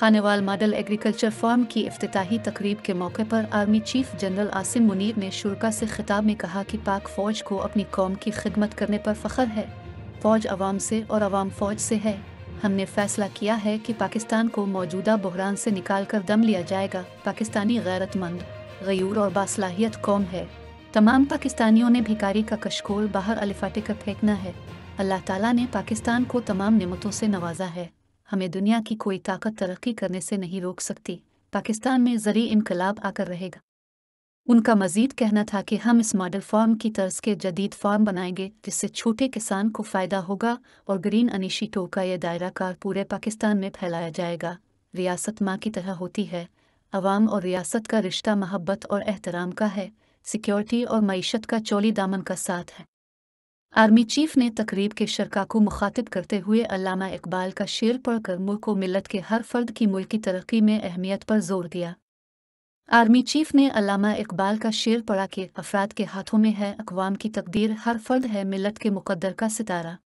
Khanewal model agriculture farm की इफ्तिताही तकरीब के मौके पर army chief general Asim Munir ने शुरा से खिताब में कहा कि पाक फ़ौज को अपनी कौम की खिदमत करने पर फ़ख्र है। फ़ौज अवाम से और अवाम फ़ौज से है। हमने फ़ैसला किया है कि पाकिस्तान को मौजूदा बहरान से निकाल कर दम लिया जाएगा। पाकिस्तानी गैरतमंद, गयूर और बासलाहियत कौम है। तमाम पाकिस्तानियों ने भिखारी का कशकोल बाहर अलिफाटे कर फेंकना है। अल्लाह ताला ने पाकिस्तान को तमाम नेमतों से नवाजा है। हमें दुनिया की कोई ताकत तरक्की करने से नहीं रोक सकती। पाकिस्तान में ज़री इनकलाब आकर रहेगा। उनका मज़ीद कहना था कि हम इस मॉडल फार्म की तर्ज के जदीद फार्म बनाएंगे जिससे छोटे किसान को फ़ायदा होगा और ग्रीन अनिशिटो का यह दायरा कार पूरे पाकिस्तान में फैलाया जाएगा। रियासत माँ की तरह होती है। अवाम और रियासत का रिश्ता मोहब्बत और एहतराम का है। सिक्योरिटी और मईशत का चौली दामन का साथ है। आर्मी चीफ ने तकरीब के शरका को मुखातिब करते हुए अल्लामा इकबाल का शेर पढ़कर मुल्क व मिल्लत के हर फर्द की मुल्की तरक्की में अहमियत पर जोर दिया। आर्मी चीफ ने अल्लामा इकबाल का शेर पढ़ा कि अफराद के हाथों में है अक़वाम की तकदीर, हर फर्द है मिल्लत के मुक़द्दर का सितारा।